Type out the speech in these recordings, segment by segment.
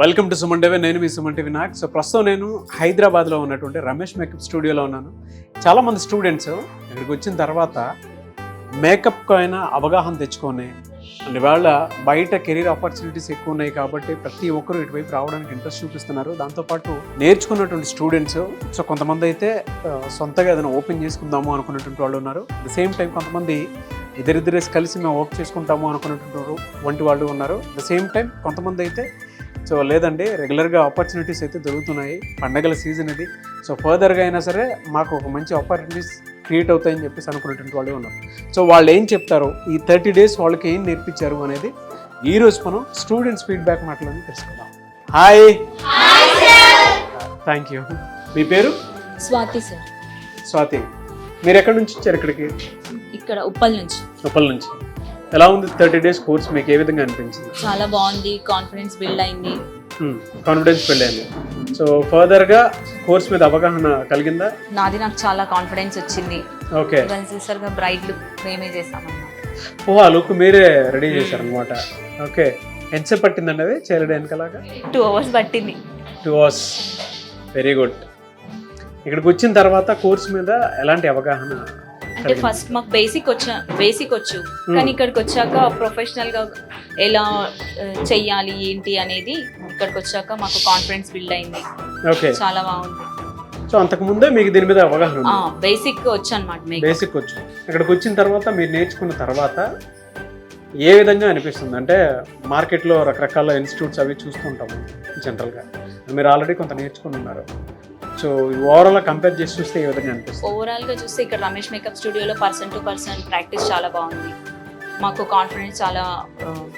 Welcome to Suman TV. నేను మీ Suman TV Nag. So ప్రస్తుతం నేను హైదరాబాద్లో ఉన్నటువంటి రమేష్ మేకప్ స్టూడియోలో ఉన్నాను. చాలామంది స్టూడెంట్స్ ఇక్కడికి వచ్చిన తర్వాత మేకప్కు అయినా అవగాహన తెచ్చుకొని అండ్ వాళ్ళ బయట కెరీర్ ఆపర్చునిటీస్ ఎక్కువ ఉన్నాయి కాబట్టి ప్రతి ఒక్కరు ఇటువైపు రావడానికి ఇంట్రెస్ట్ చూపిస్తున్నారు. దాంతోపాటు నేర్చుకున్నటువంటి స్టూడెంట్స్ సో కొంతమంది అయితే సొంతగా ఏదైనా ఓపెన్ చేసుకుందాము అనుకున్నటువంటి వాళ్ళు ఉన్నారు. అట్ ద సేమ్ టైం కొంతమంది ఇద్దరిద్దరేసి కలిసి మేము వర్క్ చేసుకుంటాము అనుకున్నటువంటి వంటి వాళ్ళు ఉన్నారు. అట్ ద సేమ్ టైం కొంతమంది అయితే సో లేదండి రెగ్యులర్గా ఆపర్చునిటీస్ అయితే దొరుకుతున్నాయి, పండగల సీజన్ ఇది, సో ఫర్దర్గా అయినా సరే మాకు ఒక మంచి ఆపర్చునిటీస్ క్రియేట్ అవుతాయని చెప్పేసి అనుకున్నటువంటి వాళ్ళు ఉన్నారు. సో వాళ్ళు ఏం చెప్తారు, ఈ 30 days వాళ్ళకి ఏం నేర్పించారు అనేది ఈరోజు మనం స్టూడెంట్స్ ఫీడ్బ్యాక్ మాటలని తెలుసుకుందాం. Hi, thank you. మీ పేరు? స్వాతి సార్. స్వాతి, మీరు ఎక్కడి నుంచి వచ్చారు ఇక్కడికి? ఇక్కడ ఉప్పల్ నుంచి. ఉప్పల్ నుంచి. ఎలా ఉంది 30 days కోర్స్, మీకు ఏ విధంగా అనిపించింది? చాలా బాగుంది, కాన్ఫిడెన్స్ బిల్డ్ అయింది. కాన్ఫిడెన్స్ బిల్డ్ అయింది. సో ఫర్దర్గా కోర్స్ మీద అవగాహన కలిగిందా? నాకు చాలా కాన్ఫిడెన్స్ వచ్చింది. ఓకే, చూసారుగా బ్రైట్ లుక్ మేమే చేస్తామన్నమాట. ఆ లుక్ మీరే రెడీ చేశారనమాట. ఓకే, ఎంతసేపు పట్టిందండి అది చేయడానికి? అలాగా 2 hours పట్టింది. 2 hours. Very good. ఇక్కడికి వచ్చిన తర్వాత కోర్స్ మీద ఎలాంటి అవగాహన? అంటే ఫస్ట్ మాకు బేసిక్ వచ్చు, కానీ ఇక్కడికి వచ్చాక ప్రొఫెషనల్ గా ఎలా చెయ్యాలి ఏంటి అనేది ఇక్కడికి వచ్చాక మాకు కాన్ఫిడెన్స్ బిల్డ్ అయింది. ఓకే, చాలా బాగుంది. సో అంతకు ముందే మీకు దీని మీద అవగాహన? బేసిక్ వచ్చు అనమాట. బేసిక్ వచ్చు. ఇక్కడికి వచ్చిన తర్వాత మీరు నేర్చుకున్న తర్వాత ఏ విధంగా అనిపిస్తుంది? అంటే మార్కెట్లో రకరకాల ఇన్స్టిట్యూట్స్ అవి చూస్తుంటాము జనరల్గా, మీరు ఆల్రెడీ కొంత నేర్చుకుని ఉన్నారు. సో ఓవరాల్గా కంపేర్ చేసి చూస్తే ఏ విధంగా అనిపిస్తుంది? ఓవరాల్గా చూస్తే ఇక్కడ రమేష్ మేకప్ స్టూడియోలో పర్సన్ టు పర్సన్ ప్రాక్టీస్ చాలా బాగుంది. మాకు కాన్ఫిడెన్స్ చాలా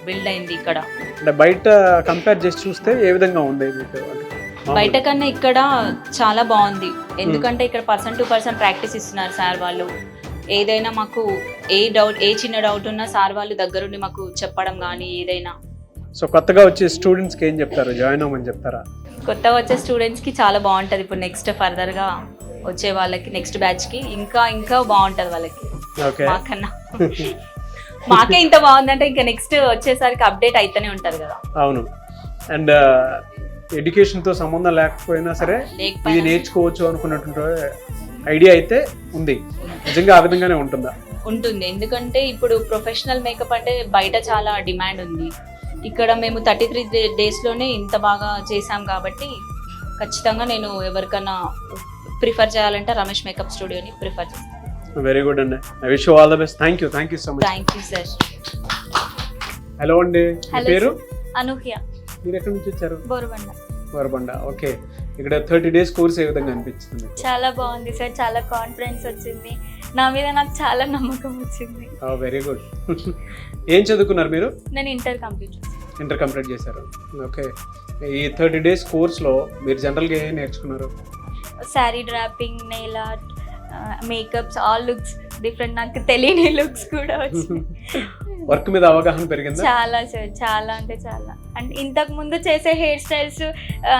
బిల్డ్ అయింది ఇక్కడ. అంటే బయట కంపేర్ చేసి చూస్తే ఏ విధంగా ఉంది మీకు? బయట కన్నా ఇక్కడ చాలా బాగుంది, ఎందుకంటే ఇక్కడ పర్సన్ టు పర్సన్ ప్రాక్టీస్ ఇస్తున్నారు సార్ వాళ్ళు. ఏదైనా మాకు ఏ చిన్న డౌట్ ఉన్నా సార్ వాళ్ళు దగ్గరుండి మాకు చెప్పడం కానీ ఏదైనా. సో కొత్తగా వచ్చే స్టూడెంట్స్కి ఏం చెప్తారు? జాయిన్ అవ్వమని చెప్తారా? కొత్తగా వచ్చే స్టూడెంట్స్కి చాలా బాగుంటుంది. ఇప్పుడు నెక్స్ట్ ఫర్దర్గా వచ్చే వాళ్ళకి నెక్స్ట్ బ్యాచ్కి ఇంకా బాగుంటుంది వాళ్ళకి. ఓకే, మాకన్నా మాకే ఇంత బాగుందంటే ఇంకా నెక్స్ట్ వచ్చేసరికి అప్డేట్ అయితేనే ఉంటుంది కదా. అవును. అండ్ ఎడ్యుకేషన్తో సంబంధం లేకపోయినా సరే ఇది నేర్చుకోవచ్చు అనుకున్నటువంటి ఐడియా అయితే ఉంది. నిజంగా ఆ విధంగానే ఉంటుందా? ఉంటుంది, ఎందుకంటే ఇప్పుడు ప్రొఫెషనల్ మేకప్ అంటే బయట చాలా డిమాండ్ ఉంది. ఇక్కడ మేము 33 daysలోనే ఇంత బాగా చేసాం కాబట్టి ఖచ్చితంగా నేను ఎవరికైనా ప్రిఫర్ చేయాలంటే రమేష్ మేకప్ స్టూడియోని ప్రిఫర్ చేస్తాను. వెరీ గుడ్ అండి. I wish you all the best. Thank you so much. Thank you sir. Hello అండి, మీ పేరు? అనూహ్య. మీరు ఎక్కడి నుంచి వచ్చారు? బోరబండ. ఓకే, ఇక్కడ 30 days కోర్స్ ఏ విధంగా అనిపించింది? చాలా బాగుంది సార్, చాలా కాన్ఫిడెన్స్ వచ్చింది నా మీద, నాకు చాలా నమ్మకం వచ్చింది. Very good. ఏం చదువుకున్నారు మీరు? నేను ఇంటర్ కంప్లీట్ చేశారు. ఓకే, ఈ 30 days కోర్స్లో మీరు జనరల్గా ఏం నేర్చుకున్నారు? Sari dropping, nail art, makeups, all looks different, నాకు తెలియని లుక్స్ కూడా వచ్చింది. వర్క్ మీద అవగాహన పెరిగిందా? చాలా సార్, చాలా అంటే చాలా. అంటే ఇంతకు ముందు చేసే హెయిర్ స్టైల్స్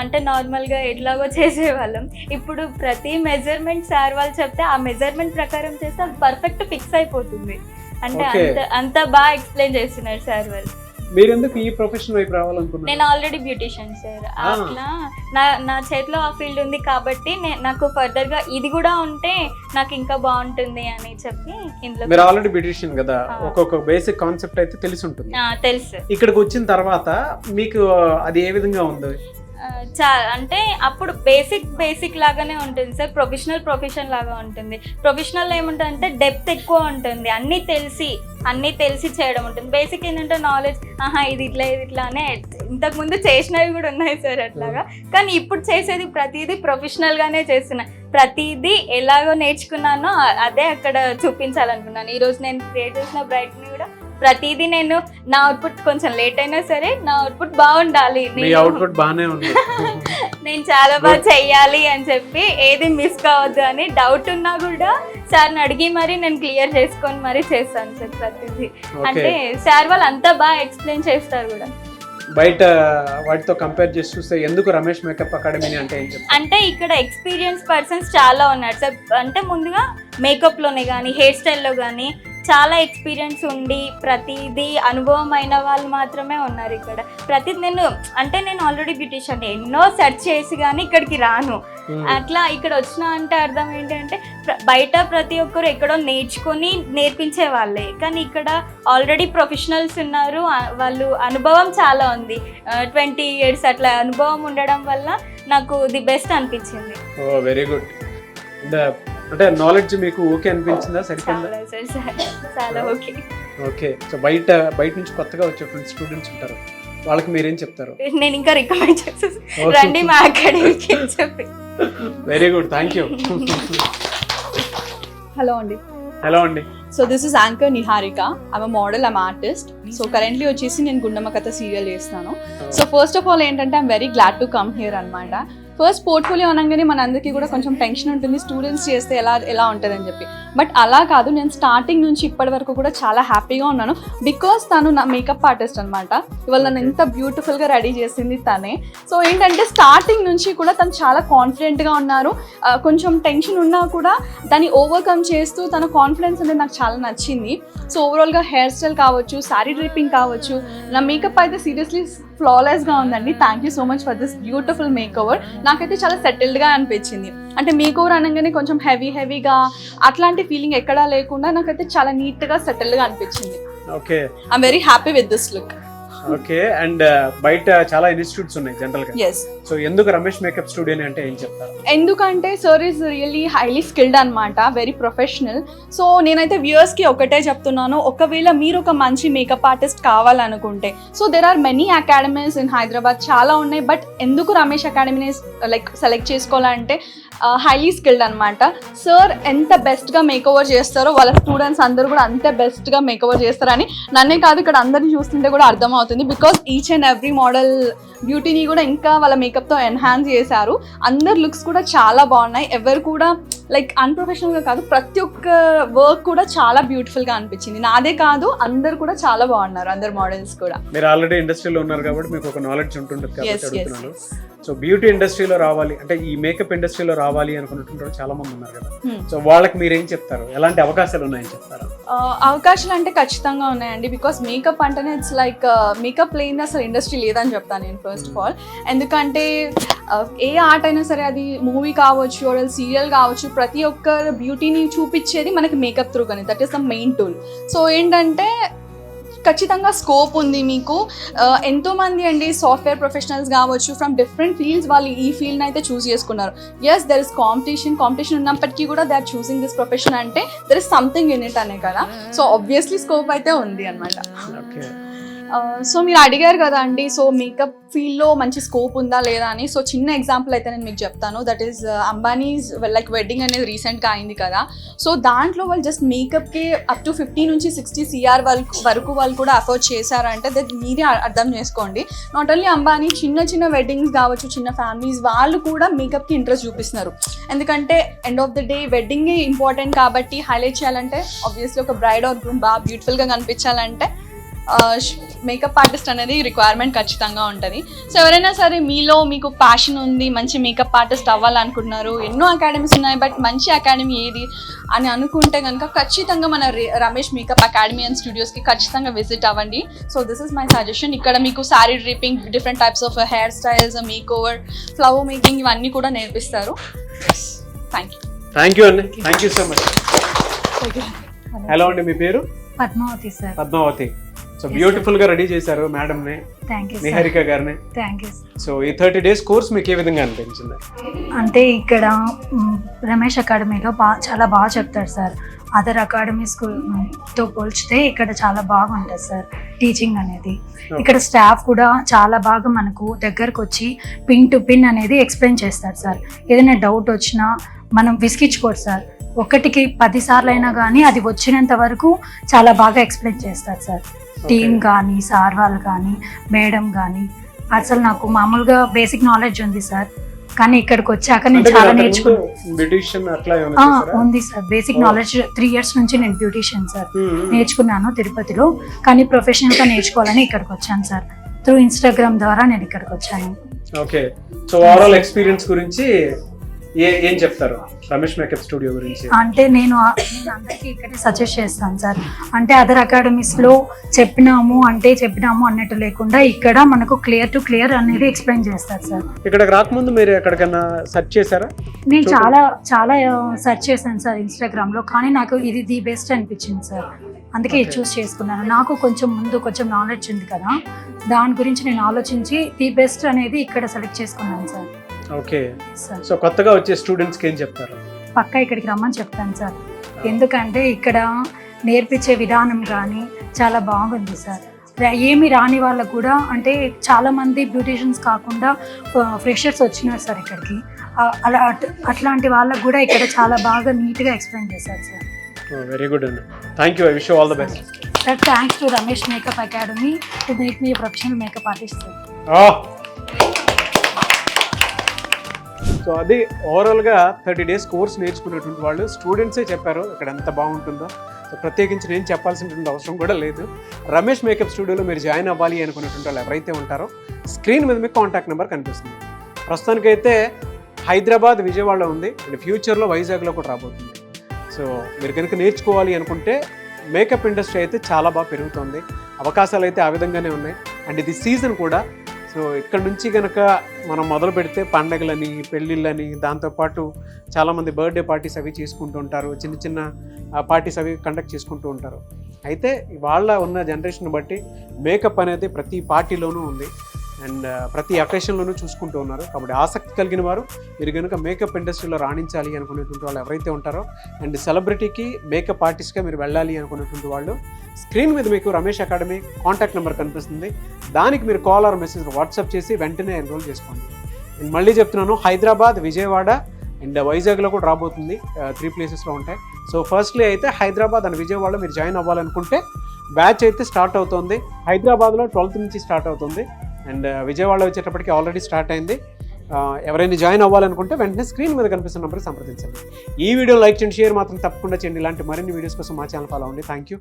అంటే నార్మల్గా ఎట్లాగో చేసేవాళ్ళం. ఇప్పుడు ప్రతి మెజర్మెంట్ సార్ వాళ్ళు చెప్తే ఆ మెజర్మెంట్ ప్రకారం చేస్తే అది పర్ఫెక్ట్ ఫిక్స్ అయిపోతుంది. అంటే అంత బాగా ఎక్స్ప్లెయిన్ చేస్తున్నారు సార్ వాళ్ళు. మీరు ఎందుకు ఈ ప్రొఫెషన్ వైపు రావాలనుకున్నారు? నేను ఆల్రెడీ బ్యూటిషియన్ సార్, అట్లా నా చేతిలో ఆ ఫీల్డ్ ఉంది కాబట్టి నాకు ఫర్దర్ గా ఇది కూడా ఉంటే నాకు ఇంకా బాగుంటుంది అని చెప్పి ఇందులో. మీరు ఆల్రెడీ బ్యూటిషియన్ కదా, ఒక్కొక్క బేసిక్ కాన్సెప్ట్ అయితే తెలిసి ఉంటుంది. తెలుసు. ఇక్కడికి వచ్చిన తర్వాత మీకు అది ఏ విధంగా ఉంది? అంటే అప్పుడు బేసిక్ లాగానే ఉంటుంది సార్, ప్రొఫెషన్ లాగా ఉంటుంది. ప్రొఫెషనల్ ఏముంటుంది అంటే డెప్త్ ఎక్కువ ఉంటుంది, అన్నీ తెలిసి చేయడం ఉంటుంది. బేసిక్ ఏంటంటే నాలెడ్జ్, ఇది ఇట్లా అనే ఇంతకు ముందు చేసినవి కూడా ఉన్నాయి సార్ అట్లాగా. కానీ ఇప్పుడు చేసేది ప్రతిదీ ప్రొఫెషనల్ గానే చేస్తున్నా. ప్రతిదీ ఎలాగో నేర్చుకున్నానో అదే అక్కడ చూపించాలనుకున్నాను. ఈరోజు నేను క్రియేట్ చేసిన బ్రైట్ని కూడా ప్రతిదీ నేను నా అవుట్పుట్ కొంచెం లేట్ అయినా సరే నా అవుట్పుట్ బాగుండాలి, నేను చాలా బాగా చెయ్యాలి అని చెప్పి ఏది మిస్ కావద్దు అని డౌట్ ఉన్నా కూడా సార్ని అడిగి మరి నేను క్లియర్ చేసుకొని మరీ చేస్తాను సార్ ప్రతిదీ. అంటే సార్ వాళ్ళు అంతా బాగా ఎక్స్ప్లెయిన్ చేస్తారు కూడా. బయట వాటితో కంపేర్ చేసి చూస్తే ఎందుకు రమేష్ మేకప్ అకాడమీ అంటే ఇక్కడ ఎక్స్పీరియన్స్ పర్సన్స్ చాలా ఉన్నారు సార్. అంటే ముందుగా మేకప్లోనే కానీ హెయిర్ స్టైల్లో కానీ చాలా ఎక్స్పీరియన్స్ ఉండి ప్రతిదీ అనుభవం అయిన వాళ్ళు మాత్రమే ఉన్నారు ఇక్కడ. నేను ఆల్రెడీ బ్యూటిషియన్, ఎన్నో సెర్చ్ చేసి కానీ ఇక్కడికి రాను. అట్లా ఇక్కడ వచ్చిన అంటే అర్థం ఏంటంటే బయట ప్రతి ఒక్కరు ఎక్కడో నేర్చుకొని నేర్పించే వాళ్ళే, కానీ ఇక్కడ ఆల్రెడీ ప్రొఫెషనల్స్ ఉన్నారు, వాళ్ళు అనుభవం చాలా ఉంది. 20 years అట్లా అనుభవం ఉండడం వల్ల నాకు ది బెస్ట్ అనిపించింది. ఓ వెరీ గుడ్. అంటే నాలెడ్జ్ మీకు ఓకే అనిపించిందా? సరిపోయిందా? చాలా ఓకే. ఓకే. సో బయట నుంచి కొత్తగా వచ్చేటువంటి స్టూడెంట్స్ ఉంటారు, వాళ్ళకి మీరేం చెప్తారు? నేను ఇంకా రికమెండ్ చేసేసి రండి మా అకాడమీకి అని చెప్పి. Very good, thank you. Hello అండి. హలో అండి. So this is anchor Niharika. I'm a model, I'm artist. So currently వచ్చేసి నేను గుండమ్మ కథ సీరియల్ చేస్తాను. సో ఫస్ట్ ఆఫ్ ఆల్ ఏంటంటే I'm very glad to come here అనమాట. ఫస్ట్ పోర్ట్ఫోలియో అనగానే మనందరికీ కూడా కొంచెం టెన్షన్ ఉంటుంది, స్టూడెంట్స్ చేస్తే ఎలా ఉంటుంది అని చెప్పి. బట్ అలా కాదు, నేను స్టార్టింగ్ నుంచి ఇప్పటి వరకు కూడా చాలా హ్యాపీగా ఉన్నాను. బికాస్ తను నా మేకప్ ఆర్టిస్ట్ అనమాట. ఇవాళ నన్ను ఎంత బ్యూటిఫుల్గా రెడీ చేసింది తనే. సో ఏంటంటే స్టార్టింగ్ నుంచి కూడా తను చాలా కాన్ఫిడెంట్గా ఉన్నారు. కొంచెం టెన్షన్ ఉన్నా కూడా దాన్ని ఓవర్కమ్ చేస్తూ తన కాన్ఫిడెన్స్ అనేది నాకు చాలా నచ్చింది. సో ఓవరాల్గా హెయిర్ స్టైల్ కావచ్చు, శారీ డ్రిప్పింగ్ కావచ్చు, నా మేకప్ అయితే సీరియస్లీ ఫ్లాలెస్గా ఉందండి. Thank you so much for this beautiful make over. నాకైతే చాలా సెటిల్డ్గా అనిపించింది. అంటే మేక్ ఓవర్ అనగానే కొంచెం హెవీగా అట్లాంటి ఫీలింగ్ ఎక్కడా లేకుండా నాకైతే చాలా నీట్గా సెటిల్డ్గా అనిపించింది. Okay, I'm very happy with this look. Okay. And బయట చాలా ఇన్స్టిట్యూట్స్ ఉన్నాయి జనరల్ గా. yes. సో ఎందుకు రమేష్ మేకప్ స్టూడియో అంటే ఏం చెప్తారు? ఎందుకంటే sir is really highly skilled అనమాట, వెరీ ప్రొఫెషనల్. సో నేనైతే వ్యూయర్స్కి ఒకటే చెప్తున్నాను, ఒకవేళ మీరు ఒక మంచి మేకప్ ఆర్టిస్ట్ కావాలనుకుంటే, so there are many academies in Hyderabad, చాలా ఉన్నాయి. బట్ ఎందుకు రమేష్ అకాడమీని సెలెక్ట్ చేసుకోవాలంటే హైలీ స్కిల్డ్ అనమాట. సార్ ఎంత బెస్ట్గా మేకఓవర్ చేస్తారో వాళ్ళ స్టూడెంట్స్ అందరూ కూడా అంతే బెస్ట్గా మేకఓవర్ చేస్తారని నన్నే కాదు ఇక్కడ అందరిని చూస్తుంటే కూడా అర్థమవుతుంది. Because each and every model బ్యూటీని కూడా ఇంకా వాళ్ళ మేకప్తో ఎన్హాన్స్ చేశారు. అందరు లుక్స్ కూడా చాలా బాగున్నాయి. ఎవరు కూడా లైక్ అన్ప్రొఫెషనల్గా కాదు, ప్రతి ఒక్క వర్క్ కూడా చాలా బ్యూటిఫుల్గా అనిపించింది. నాదే కాదు, అందరు కూడా చాలా బాగున్నారు, అందరు మోడల్స్ కూడా. మీరు ఆల్రెడీ ఇండస్ట్రీలో ఉన్నారు కాబట్టి మీకు ఒక నాలెడ్జ్ ఉంటుంటుంది కాబట్టి అడుగుతున్నాను. సో బ్యూటీ ఇండస్ట్రీలో రావాలి అంటే, ఈ మేకప్ ఇండస్ట్రీలో రావాలి అనుకుంటుంటారు చాలా మంది ఉన్నారు కదా. సో వాళ్ళకి మీరేం చెప్తారు? ఎలాంటి అవకాశాలు ఉన్నాయని చెప్తారు? అవకాశాలు అంటే ఖచ్చితంగా ఉన్నాయండి. బికాస్ మేకప్ అంటేనే ఇట్స్ లైక్ మేకప్ లేని అసలు ఇండస్ట్రీ లేదని చెప్తాను నేను ఫస్ట్ ఆఫ్ ఆల్. ఎందుకంటే ఏ ఆర్ట్ అయినా సరే, అది మూవీ కావచ్చు ఆర్ సీరియల్ కావచ్చు, ప్రతి ఒక్క బ్యూటీని చూపించేది మనకి మేకప్ త్రూ కానీ, that is the main tool. So ఏంటంటే ఖచ్చితంగా స్కోప్ ఉంది మీకు. ఎంతోమంది అండి సాఫ్ట్వేర్ ప్రొఫెషనల్స్ కావచ్చు, ఫ్రమ్ డిఫరెంట్ ఫీల్డ్స్, వాళ్ళు ఈ ఫీల్డ్ని అయితే చూస్ చేసుకున్నారు. ఎస్, దెర్ ఇస్ కాంపిటీషన్ ఉన్నప్పటికీ కూడా they are choosing this profession అంటే there is something in it అనే కదా. సో ఆబ్వియస్లీ స్కోప్ అయితే ఉంది అనమాట. సో మీరు అడిగారు కదా అండి, సో మేకప్ ఫీల్డ్లో మంచి స్కోప్ ఉందా లేదా అని. సో చిన్న ఎగ్జాంపుల్ అయితే నేను మీకు చెప్తాను. That is Ambanis like wedding అనేది రీసెంట్గా అయింది కదా. సో దాంట్లో వాళ్ళు జస్ట్ మేకప్కి అప్ టు 50 నుంచి 60 CR వరకు వాళ్ళు కూడా అఫోర్డ్ చేశారంటే దట్ మీరే అర్థం చేసుకోండి. నాట్ ఓన్లీ అంబానీ, చిన్న వెడ్డింగ్స్ కావచ్చు, చిన్న ఫ్యామిలీస్ వాళ్ళు కూడా మేకప్కి ఇంట్రెస్ట్ చూపిస్తున్నారు. ఎందుకంటే ఎండ్ ఆఫ్ ద డే వెడ్డింగే ఇంపార్టెంట్ కాబట్టి హైలైట్ చేయాలంటే, ఆబ్వియస్లీ ఒక బ్రైడ్ ఆర్ గ్రూమ్ బాగా బ్యూటిఫుల్గా కనిపించాలంటే మేకప్ ఆర్టిస్ట్ అనేది రిక్వైర్మెంట్ ఖచ్చితంగా ఉంటుంది. సో ఎవరైనా సరే మీలో మీకు ప్యాషన్ ఉంది, మంచి మేకప్ ఆర్టిస్ట్ అవ్వాలనుకుంటున్నారు, ఎన్నో అకాడమీస్ ఉన్నాయి, బట్ మంచి అకాడమీ ఏది అని అనుకుంటే కనుక ఖచ్చితంగా మన రమేష్ మేకప్ అకాడమీ అండ్ స్టూడియోస్కి ఖచ్చితంగా విజిట్ అవ్వండి. So this is my suggestion. ఇక్కడ మీకు sari draping, different types of hair styles, make over, flower making ఇవన్నీ కూడా నేర్పిస్తారు. థ్యాంక్ యూ అండి. Thank you so much. Hello అండి, మీ పేరు? Padmavathi sir. Padmavathi. So beautiful గా రెడీ చేశారు మేడం ని, నిహారిక గారిని. సో ఈ 30 days కోర్స్ మీకు ఏ విధంగా అనిపించింది? అంటే ఇక్కడ రమేష్ అకాడమీలో చాలా బాగా చెప్తారు సార్. అదర్ అకాడమీస్తో పోల్చితే ఇక్కడ చాలా బాగుంటుంది సార్ టీచింగ్ అనేది. ఇక్కడ స్టాఫ్ కూడా చాలా బాగా మనకు దగ్గరకు వచ్చి పిన్ టు పిన్ అనేది ఎక్స్ప్లెయిన్ చేస్తారు సార్. ఏదైనా డౌట్ వచ్చినా మనం విసిగించుకోరు సార్. 1కి 10 సార్లు అయినా కానీ అది వచ్చినంత వరకు చాలా బాగా ఎక్స్ప్లెయిన్ చేస్తారు సార్. టీమ్ కానీ, సార్ వాళ్ళు కానీ, మేడం కానీ. అసలు నాకు మామూలుగా బేసిక్ నాలెడ్జ్ ఉంది సార్, కానీ ఇక్కడికి వచ్చాక నేను చాలా నేర్చుకున్నాను. ఉంది సార్ బేసిక్ నాలెడ్జ్. 3 years నుంచి నేను బ్యూటీషియన్ సార్, నేర్చుకున్నాను తిరుపతిలో. కానీ ప్రొఫెషనల్గా నేర్చుకోవాలని ఇక్కడికి వచ్చాను సార్. త్రూ ఇన్స్టాగ్రామ్ ద్వారా నేను ఇక్కడికి వచ్చాను. ఓకే. సో ఓవరాల్ ఎక్స్పీరియన్స్ గురించి ఏం చెప్తారు రమేష్ మేకప్ స్టూడియో గురించి? అంటే నేను అందరికీ ఇక్కడే సజెస్ట్ చేస్తాను సార్. అంటే అదర్ అకాడమీస్లో చెప్పినాము అన్నట్టు లేకుండా ఇక్కడ మనకు క్లియర్ టు క్లియర్ అనేది ఎక్స్ప్లెయిన్ చేస్తారు సార్. ఇక్కడికి రాకముందు మీరు ఎక్కడికైనా సెర్చ్ చేశారా? నేను చాలా సెర్చ్ చేశాను సార్ ఇన్స్టాగ్రామ్లో, కానీ నాకు ఇది ది బెస్ట్ అనిపించింది సార్. అందుకే ఇది చూస్ చేసుకున్నాను. నాకు కొంచెం నాలెడ్జ్ ఉంది కదా, దాని గురించి నేను ఆలోచించి ది బెస్ట్ అనేది ఇక్కడ సెలెక్ట్ చేసుకున్నాను సార్. ఓకే సార్ సో కొత్తగా వచ్చే స్టూడెంట్స్కి ఏం చెప్తారు? పక్కా ఇక్కడికి రమ్మని చెప్తాను సార్. ఎందుకంటే ఇక్కడ నేర్పించే విధానం కానీ చాలా బాగుంది సార్. ఏమి రాని వాళ్ళకు కూడా, అంటే చాలామంది బ్యూటీషియన్స్ కాకుండా ఫ్రెషర్స్ వచ్చినారు సార్ ఇక్కడికి. అట్లాంటి వాళ్ళకు కూడా ఇక్కడ చాలా బాగా నీట్గా ఎక్స్ప్లెయిన్ చేశారు సార్. వెరీ గుడ్ అండి, thank you. I wish you all the best. Sir thanks to Ramesh makeup academy to make me professional makeup artist sir. So అది ఓవరాల్గా 30 days కోర్స్ నేర్చుకున్నటువంటి వాళ్ళు స్టూడెంట్సే చెప్పారు ఇక్కడ ఎంత బాగుంటుందో. సో ప్రత్యేకించి నేను చెప్పాల్సినటువంటి అవసరం కూడా లేదు. రమేష్ మేకప్ స్టూడియోలో మీరు జాయిన్ అవ్వాలి అనుకునేటువంటి వాళ్ళు ఎవరైతే ఉంటారో స్క్రీన్ మీద మీకు కాంటాక్ట్ నెంబర్ కనిపిస్తుంది. ప్రస్తుతానికైతే హైదరాబాద్, విజయవాడలో ఉంది అండ్ ఫ్యూచర్లో వైజాగ్లో కూడా రాబోతుంది. సో మీరు కనుక నేర్చుకోవాలి అనుకుంటే మేకప్ ఇండస్ట్రీ అయితే చాలా బాగా పెరుగుతుంది, అవకాశాలు అయితే ఆ విధంగానే ఉన్నాయి. అండ్ ఇది సీజన్ కూడా. సో ఇక్కడ నుంచి కనుక మనం మొదలు పెడితే పండగలని, పెళ్ళిళ్ళని, దాంతోపాటు చాలామంది బర్త్డే పార్టీస్ అవి చేసుకుంటూ ఉంటారు, చిన్న చిన్న పార్టీస్ అవి కండక్ట్ చేసుకుంటూ ఉంటారు. అయితే వాళ్ళ ఉన్న జనరేషన్ బట్టి మేకప్ అనేది ప్రతి పార్టీలోనూ ఉంది అండ్ ప్రతి అకేషన్లోనూ చూసుకుంటూ ఉన్నారు. కాబట్టి ఆసక్తి కలిగిన వారు మీరు కనుక మేకప్ ఇండస్ట్రీలో రాణించాలి అనుకునేటువంటి వాళ్ళు ఎవరైతే ఉంటారో అండ్ సెలబ్రిటీకి మేకప్ ఆర్టిస్ట్గా మీరు వెళ్ళాలి అనుకునేటువంటి వాళ్ళు స్క్రీన్ మీద మీకు రమేష్ అకాడమీ కాంటాక్ట్ నెంబర్ కనిపిస్తుంది. దానికి మీరు కాల్ ఆర్ మెసేజ్ వాట్సాప్ చేసి వెంటనే ఎన్రోల్ చేసుకోండి. నేను మళ్ళీ చెప్తున్నాను, హైదరాబాద్, విజయవాడ అండ్ వైజాగ్లో కూడా రాబోతుంది. 3 ప్లేసెస్లో ఉంటాయి. సో ఫస్ట్లీ అయితే హైదరాబాద్ అండ్ విజయవాడలో మీరు జాయిన్ అవ్వాలనుకుంటే బ్యాచ్ అయితే స్టార్ట్ అవుతుంది. హైదరాబాద్లో 12th నుంచి స్టార్ట్ అవుతుంది అండ్ విజయవాడలో వచ్చేటప్పటికి ఆల్రెడీ స్టార్ట్ అయింది. ఎవరైనా జాయిన్ అవ్వాలనుకుంటే వెంటనే స్క్రీన్ మీద కనిపిస్తున్న నెంబర్కి సంప్రదించండి. ఈ వీడియో లైక్ చేయండి, షేర్ మాత్రం తప్పకుండా చేయండి. ఇలాంటి మరిన్ని వీడియోస్ కోసం మా ఛానల్ ఫాలో అవ్వండి. Thank you.